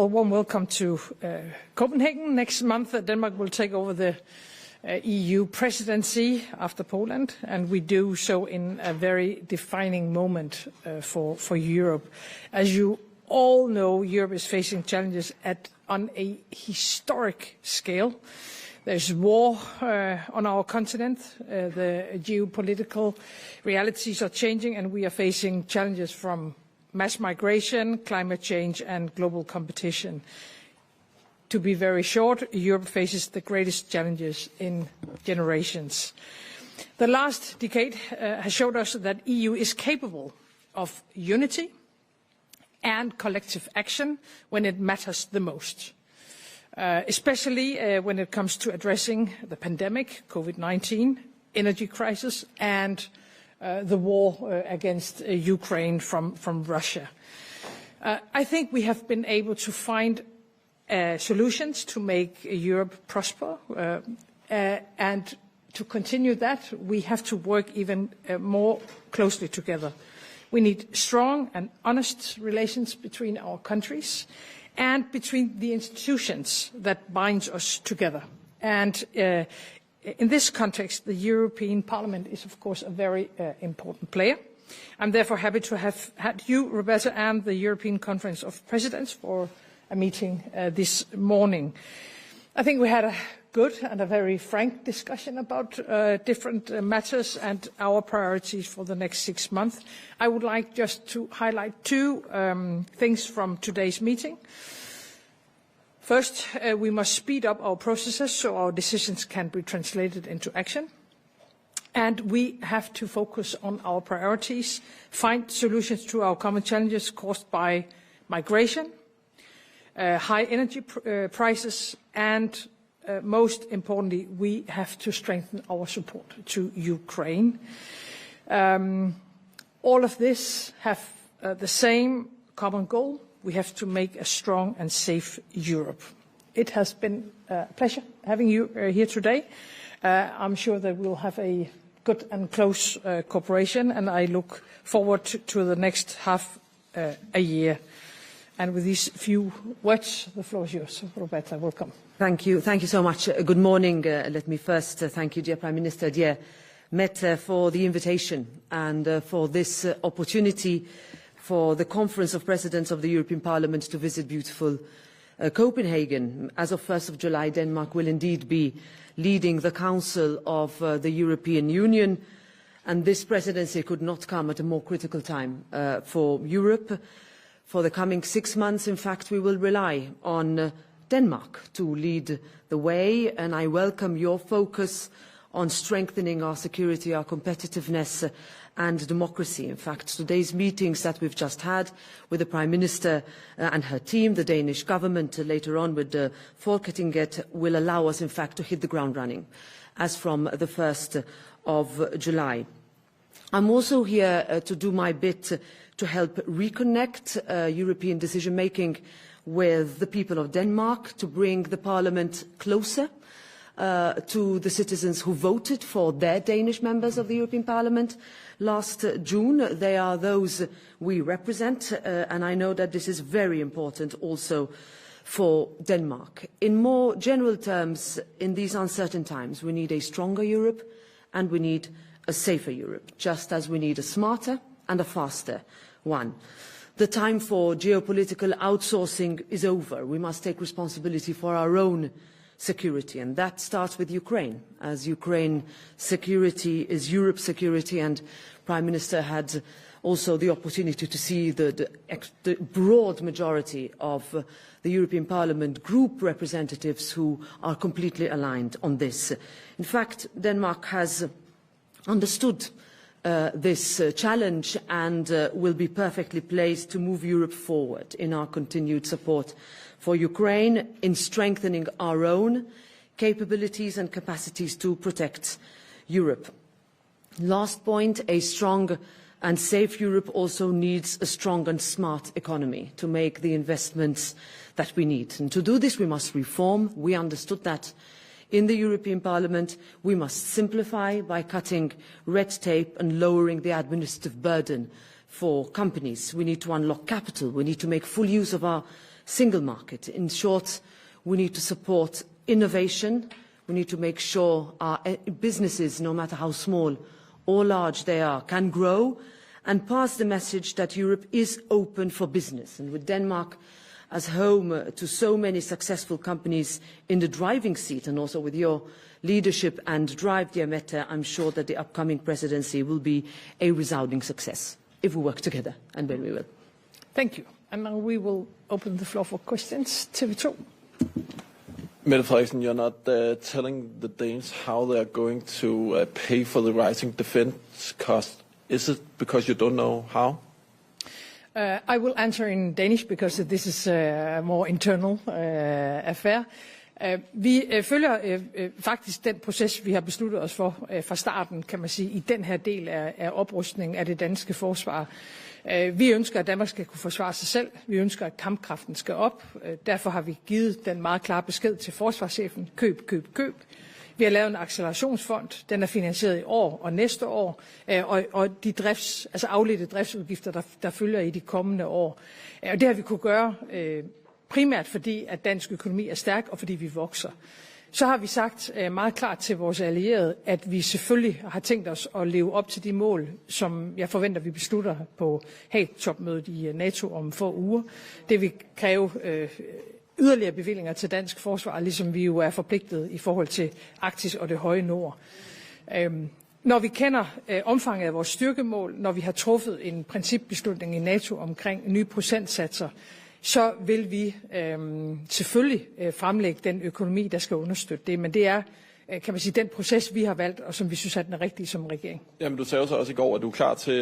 all, a warm welcome to Copenhagen. Next month, Denmark will take over the EU presidency after Poland, and we do so in a very defining moment for Europe. As you all know, Europe is facing challenges on a historic scale. There's war on our continent. The geopolitical realities are changing, and we are facing challenges from mass migration, climate change, and global competition. To be very short, Europe faces the greatest challenges in generations. The last decade has showed us that the EU is capable of unity and collective action when it matters the most, especially when it comes to addressing the pandemic, COVID-19, energy crisis, and the war against Ukraine from Russia. I think we have been able to find solutions to make Europe prosper, and to continue that, we have to work even more closely together. We need strong and honest relations between our countries and between the institutions that bind us together. And in this context, the European Parliament is, of course, a very important player. I'm therefore happy to have had you, Roberta, and the European Conference of Presidents for a meeting this morning. I think we had a good and a very frank discussion about different matters and our priorities for the next 6 months. I would like just to highlight two things from today's meeting. First, we must speed up our processes so our decisions can be translated into action. And we have to focus on our priorities, find solutions to our common challenges caused by migration, high energy prices, and most importantly, we have to strengthen our support to Ukraine. All of this have the same common goal. We have to make a strong and safe Europe. It has been a pleasure having you here today. I'm sure that we'll have a good and close cooperation, and I look forward to the next half a year. And with these few words, the floor is yours. Roberta, welcome. Thank you. Thank you so much. Good morning. Let me first thank you, dear Prime Minister, dear Mette, for the invitation and for this opportunity for the Conference of Presidents of the European Parliament to visit beautiful Copenhagen. As of 1st of July, Denmark will indeed be leading the Council of the European Union, and this presidency could not come at a more critical time for Europe. For the coming 6 months, in fact, we will rely on Denmark to lead the way, and I welcome your focus on strengthening our security, our competitiveness and democracy. In fact, today's meetings that we've just had with the Prime Minister and her team, the Danish government, later on with Folketinget, will allow us, in fact, to hit the ground running as from the 1st of July. I'm also here to do my bit to help reconnect European decision-making with the people of Denmark, to bring the Parliament closer to the citizens who voted for their Danish members of the European Parliament last June. They are those we represent, and I know that this is very important also for Denmark. In more general terms, in these uncertain times, we need a stronger Europe and we need a safer Europe, just as we need a smarter and a faster one. The time for geopolitical outsourcing is over. We must take responsibility for our own security, and that starts with Ukraine, as Ukraine security is Europe's security, and Prime Minister had also the opportunity to see the broad majority of the European Parliament group representatives who are completely aligned on this. In fact, Denmark has understood this challenge and will be perfectly placed to move Europe forward in our continued support for Ukraine, in strengthening our own capabilities and capacities to protect Europe. Last point, a strong and safe Europe also needs a strong and smart economy to make the investments that we need. And to do this, we must reform. We understood that in the European Parliament. We must simplify by cutting red tape and lowering the administrative burden for companies. We need to unlock capital. We need to make full use of our single market. In short, we need to support innovation. We need to make sure our businesses, no matter how small or large they are, can grow and pass the message that Europe is open for business. And with Denmark as home to so many successful companies in the driving seat, and also with your leadership and drive, dear Mette, I'm sure that the upcoming presidency will be a resounding success if we work together, and when we will. Thank you. And now we will open the floor for questions. TV2. Mette Frederiksen, you're not telling the Danes how they are going to pay for the rising defense cost. Is it because you don't know how? I will answer in Danish because this is a more internal affair. Vi følger faktisk den proces, vi har besluttet os for fra starten, kan man sige, i den her del af oprustningen af det danske forsvar. Vi ønsker, at Danmark skal kunne forsvare sig selv. Vi ønsker, at kampkraften skal op. Derfor har vi givet den meget klare besked til forsvarschefen. Køb, køb, køb. Vi har lavet en accelerationsfond. Den er finansieret i år og næste år. Og de afledte driftsudgifter, der følger i de kommende år. Og det har vi kunne gøre primært fordi, at dansk økonomi er stærk, og fordi vi vokser. Så har vi sagt meget klart til vores allierede, at vi selvfølgelig har tænkt os at leve op til de mål, som jeg forventer, vi beslutter på Haag-topmødet i NATO om få uger. Det vil kræve yderligere bevillinger til dansk forsvar, ligesom vi jo er forpligtet i forhold til Arktis og det høje nord. Når vi kender omfanget af vores styrkemål, når vi har truffet en principbeslutning i NATO omkring nye procentsatser, så vil vi selvfølgelig fremlægge den økonomi, der skal understøtte det. Men det er, kan man sige, den proces, vi har valgt, og som vi synes er den rigtige som regering. Jamen, du sagde så også i går, at du er klar til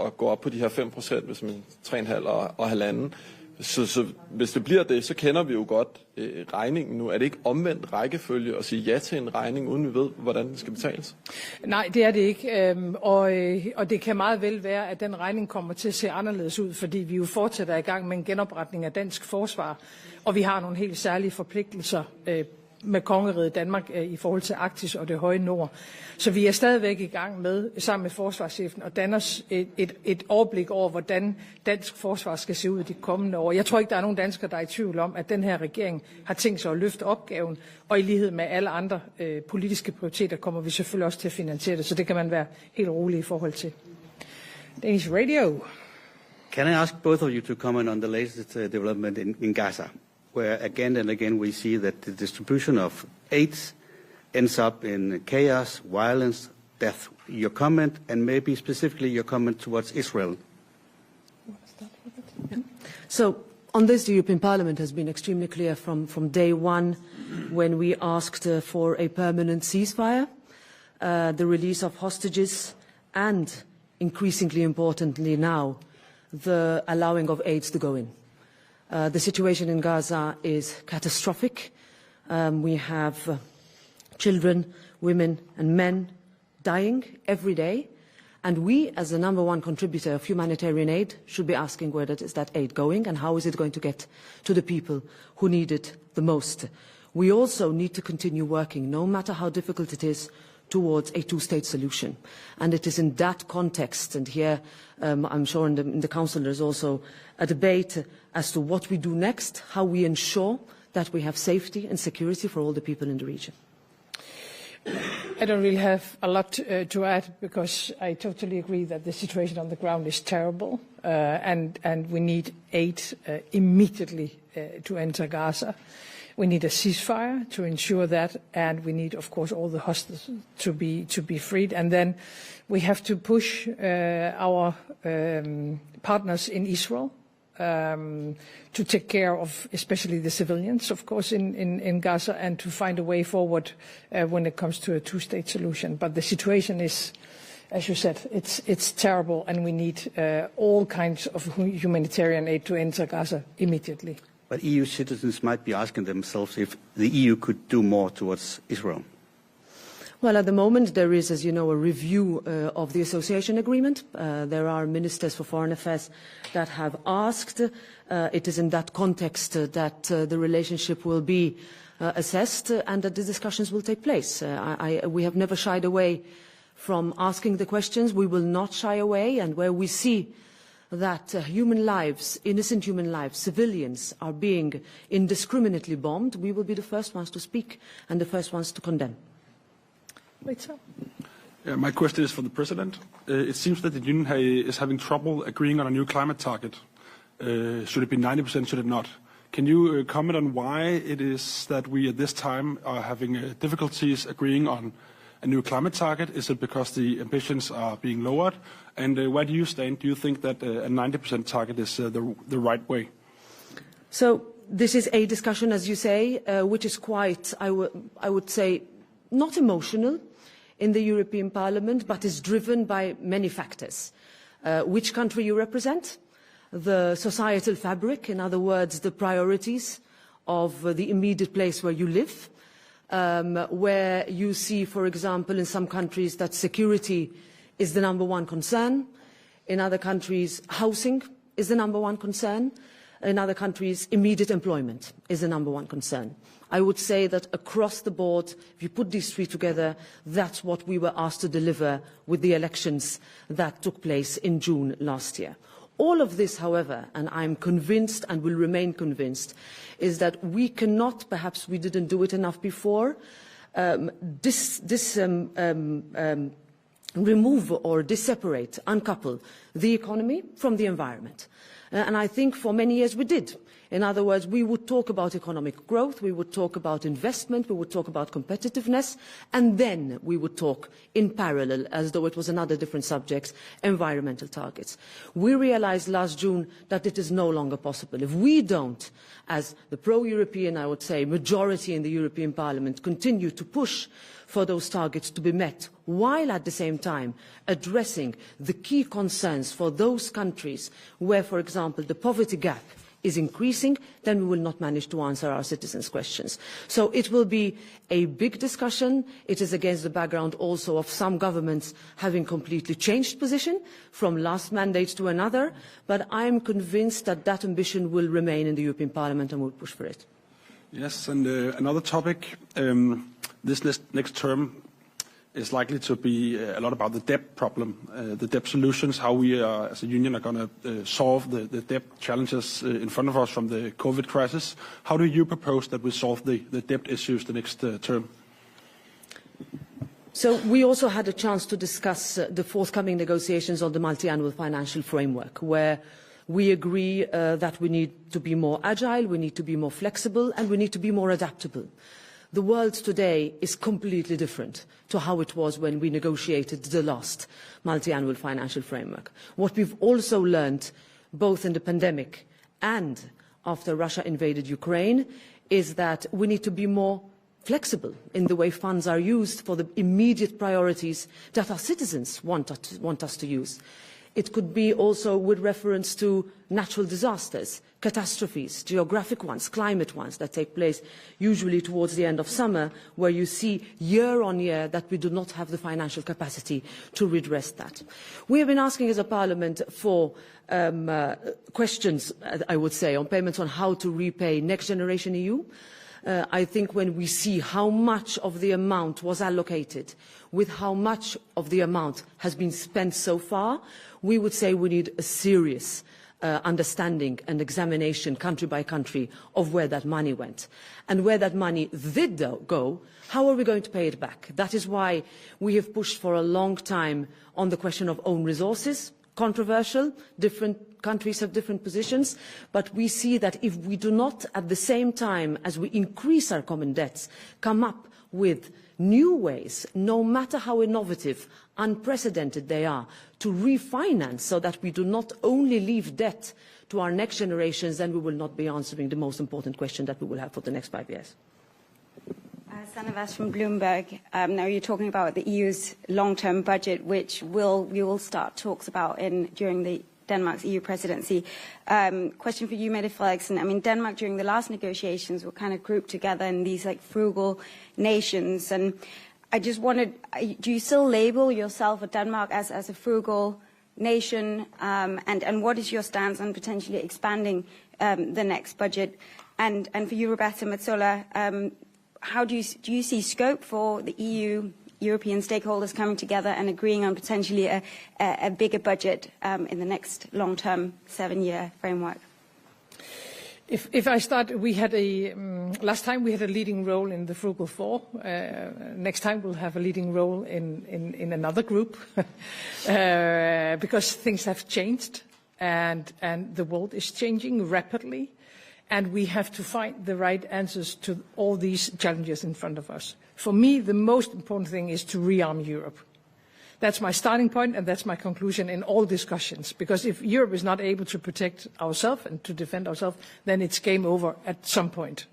at gå op på de her 5%, hvis man 3,5 og 1,5. Så hvis det bliver det, så kender vi jo godt regningen nu. Er det ikke omvendt rækkefølge at sige ja til en regning, uden vi ved, hvordan den skal betales? Nej, det er det ikke. Og det kan meget vel være, at den regning kommer til at se anderledes ud, fordi vi jo fortsætter i gang med en genopretning af dansk forsvar, og vi har nogle helt særlige forpligtelser med kongeriget Danmark i forhold til Arktis og det høje nord. Så vi er stadigvæk i gang med, sammen med forsvarschefen, at danne os et overblik over, hvordan dansk forsvar skal se ud de kommende år. Jeg tror ikke, der er nogen danskere, der er i tvivl om, at den her regering har tænkt sig at løfte opgaven, og i lighed med alle andre politiske prioriteter kommer vi selvfølgelig også til at finansiere det, så det kan man være helt rolig i forhold til. Danish Radio. Can I ask both of you to comment on the latest development in Gaza, where again and again we see that the distribution of aid ends up in chaos, violence, death. Your comment, and maybe specifically your comment towards Israel. So on this, the European Parliament has been extremely clear from day one when we asked for a permanent ceasefire, the release of hostages, and increasingly importantly now, the allowing of aids to go in. The situation in Gaza is catastrophic. We have children, women and men dying every day. And we, as the #1 contributor of humanitarian aid, should be asking where is that aid going and how is it going to get to the people who need it the most. We also need to continue working, no matter how difficult it is, towards a two-state solution. And it is in that context, and here I'm sure in the Council there's also a debate as to what we do next, how we ensure that we have safety and security for all the people in the region. I don't really have a lot to add because I totally agree that the situation on the ground is terrible and we need aid immediately to enter Gaza. We need a ceasefire to ensure that, and we need, of course, all the hostages to be freed. And then we have to push our partners in Israel to take care of especially the civilians, of course, in Gaza, and to find a way forward when it comes to a two-state solution. But the situation is, as you said, it's terrible, and we need all kinds of humanitarian aid to enter Gaza immediately. But EU citizens might be asking themselves if the EU could do more towards Israel. Well, at the moment, there is, as you know, a review of the association agreement. There are ministers for foreign affairs that have asked. It is in that context that the relationship will be assessed and that the discussions will take place. We have never shied away from asking the questions. We will not shy away, and where we see that human lives, innocent human lives, civilians are being indiscriminately bombed, we will be the first ones to speak and the first ones to condemn. My question is for the President. It seems that the Union is having trouble agreeing on a new climate target. Should it be 90%, should it not? Can you comment on why it is that we at this time are having difficulties agreeing on a new climate target? Is it because the ambitions are being lowered? And where do you stand? Do you think that a 90% target is the right way? So this is a discussion, as you say, which is quite, I would say, not emotional in the European Parliament, but is driven by many factors. Which country you represent, the societal fabric, in other words, the priorities of the immediate place where you live, where you see, for example, in some countries that security is the #1 concern. In other countries, housing is the #1 concern. In other countries, immediate employment is the #1 concern. I would say that across the board, if you put these three together, that's what we were asked to deliver with the elections that took place in June last year. All of this, however, and I'm convinced and will remain convinced, is that we cannot, perhaps we didn't do it enough before, remove or disseparate, uncouple the economy from the environment. And I think for many years we did. In other words, we would talk about economic growth, we would talk about investment, we would talk about competitiveness, and then we would talk in parallel, as though it was another different subject, environmental targets. We realized last June that it is no longer possible. If we don't, as the pro-European, I would say, majority in the European Parliament, continue to push for those targets to be met, while at the same time addressing the key concerns for those countries where, for example, the poverty gap is increasing, then we will not manage to answer our citizens' questions. So it will be a big discussion. It is against the background also of some governments having completely changed position from last mandate to another, but I am convinced that that ambition will remain in the European Parliament and will push for it. Yes, and another topic, this next term is likely to be a lot about the debt problem, the debt solutions, how we as a union are going to solve the debt challenges in front of us from the COVID crisis. How do you propose that we solve the debt issues the next term? So we also had a chance to discuss the forthcoming negotiations on the multi-annual financial framework, where we agree that we need to be more agile, we need to be more flexible, and we need to be more adaptable. The world today is completely different to how it was when we negotiated the last multi-annual financial framework. What we've also learned, both in the pandemic and after Russia invaded Ukraine, is that we need to be more flexible in the way funds are used for the immediate priorities that our citizens want us to use. It could be also with reference to natural disasters, catastrophes, geographic ones, climate ones that take place usually towards the end of summer, where you see year on year that we do not have the financial capacity to redress that. We have been asking as a Parliament for questions, I would say, on payments on how to repay Next Generation EU. I think when we see how much of the amount was allocated, with how much of the amount has been spent so far, we would say we need a serious understanding and examination, country by country, of where that money went. And where that money did go, how are we going to pay it back? That is why we have pushed for a long time on the question of own resources. Controversial, different countries have different positions, but we see that if we do not, at the same time as we increase our common debts, come up with new ways, no matter how innovative, unprecedented they are, to refinance so that we do not only leave debt to our next generations, then we will not be answering the most important question that we will have for the next 5 years. Sanavas from Bloomberg. Now you're talking about the EU's long-term budget, which we will start talks about during the Denmark's EU presidency. Question for you, Mette Frederiksen. I mean, Denmark during the last negotiations were kind of grouped together in these like frugal nations, and I just wondered, do you still label yourself, Denmark, as a frugal nation, and what is your stance on potentially expanding the next budget? And for you, Roberta Metsola, how do you see scope for the EU European stakeholders coming together and agreeing on potentially a bigger budget in the next long-term 7-year framework? If I start, we had last time we had a leading role in the Frugal Four. Next time we'll have a leading role in another group because things have changed and the world is changing rapidly, and we have to find the right answers to all these challenges in front of us. For me, the most important thing is to rearm Europe. That's my starting point, and that's my conclusion in all discussions. Because if Europe is not able to protect ourselves and to defend ourselves, then it's game over at some point.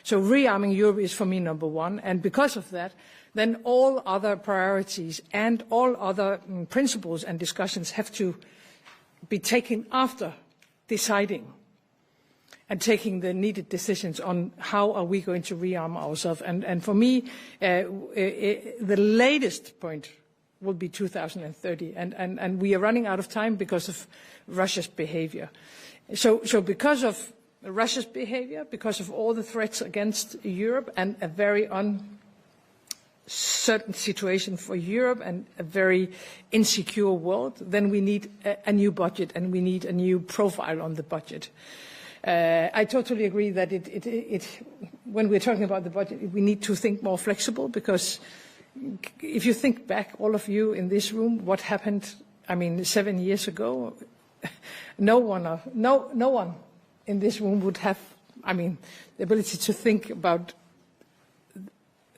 So rearming Europe is for me number one. And because of that, then all other priorities and all other principles and discussions have to be taken after deciding and taking the needed decisions on how are we going to rearm ourselves. And for me, the latest point will be 2030, and we are running out of time because of Russia's behavior. So because of Russia's behavior, because of all the threats against Europe and a very uncertain situation for Europe and a very insecure world, then we need a new budget and we need a new profile on the budget. I totally agree that when we're talking about the budget, we need to think more flexible, because if you think back, all of you in this room, what happened, 7 years ago, no one in this room would have, the ability to think about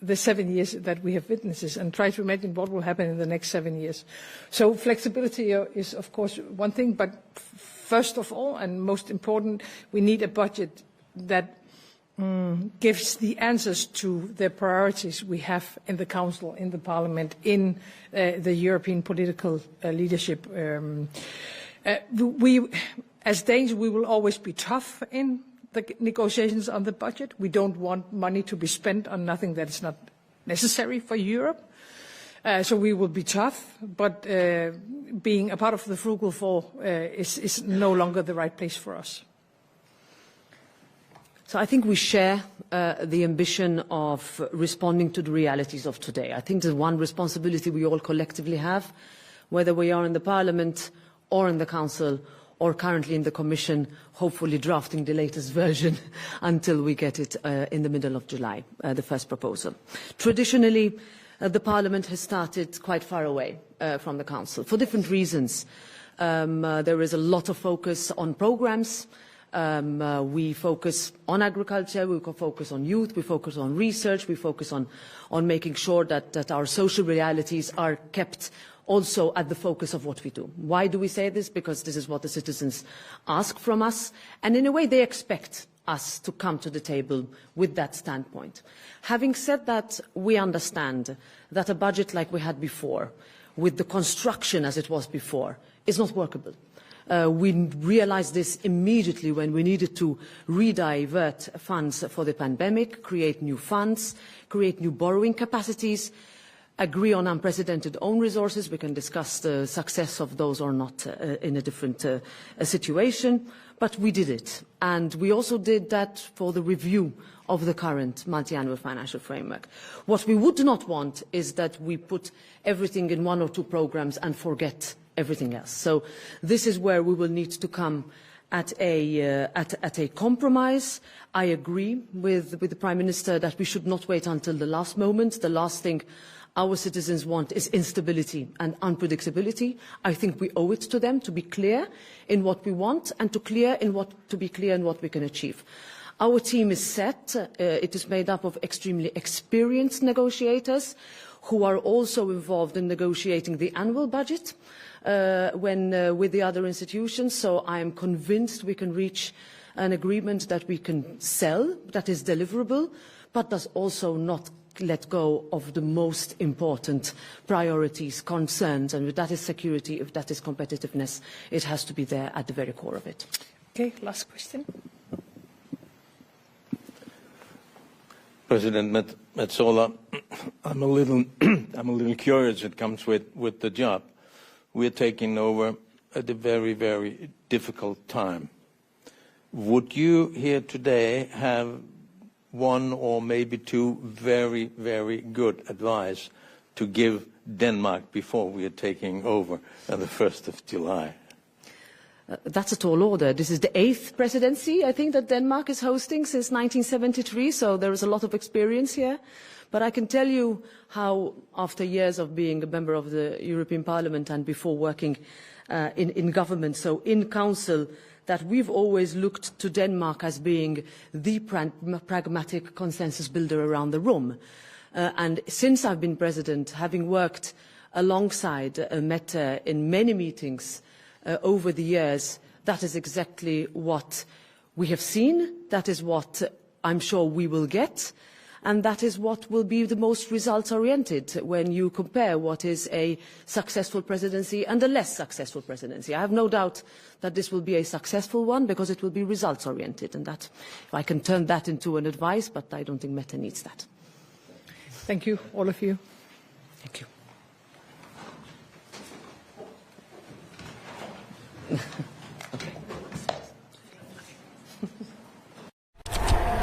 the 7 years that we have witnesses and try to imagine what will happen in the next 7 years. So flexibility is, of course, one thing, but first of all, and most important, we need a budget that gives the answers to the priorities we have in the Council, in the Parliament, in the European political leadership. We, as Danes, we will always be tough in the negotiations on the budget. We don't want money to be spent on nothing that is not necessary for Europe. So we will be tough, but being a part of the Frugal Four is no longer the right place for us. So I think we share the ambition of responding to the realities of today. I think there's one responsibility we all collectively have, whether we are in the Parliament or in the Council or currently in the Commission, hopefully drafting the latest version until we get it in the middle of July, the first proposal. Traditionally, the Parliament has started quite far away from the Council for different reasons. There is a lot of focus on programmes. We focus on agriculture, we focus on youth, we focus on research, we focus on making sure that our social realities are kept also at the focus of what we do. Why do we say this? Because this is what the citizens ask from us, and in a way they expect us to come to the table with that standpoint. Having said that, we understand that a budget like we had before, with the construction as it was before, is not workable. We realized this immediately when we needed to redivert funds for the pandemic, create new funds, create new borrowing capacities, agree on unprecedented own resources. We can discuss the success of those or not in a different situation, but we did it. And we also did that for the review of the current multi-annual financial framework. What we would not want is that we put everything in one or two programs and forget everything else. So this is where we will need to come at a compromise. I agree with the Prime Minister that we should not wait until the last moment. The last thing our citizens want is instability and unpredictability. I think we owe it to them to be clear in what we want and to be clear in what we can achieve. Our team is set. It is made up of extremely experienced negotiators who are also involved in negotiating the annual budget with the other institutions. So I am convinced we can reach an agreement that we can sell, that is deliverable, but does also not let go of the most important priorities, concerns, and if that is security, if that is competitiveness, it has to be there at the very core of it. Okay, last question. President Metsola, I'm a little curious. It comes with the job. We're taking over at a very, very difficult time. Would you here today have one or maybe two very, very good advice to give Denmark before we are taking over on the 1st of July? That's a tall order. This is the 8th presidency, I think, that Denmark is hosting since 1973, so there is a lot of experience here. But I can tell you how, after years of being a member of the European Parliament and before working in government, so in Council, that we've always looked to Denmark as being the pragmatic consensus builder around the room. And since I've been President, having worked alongside Mette in many meetings over the years, that is exactly what we have seen, that is what I'm sure we will get, and that is what will be the most results-oriented when you compare what is a successful presidency and a less successful presidency. I have no doubt that this will be a successful one because it will be results-oriented, and that I can turn that into an advice, but I don't think Mette needs that. Thank you, all of you. Thank you.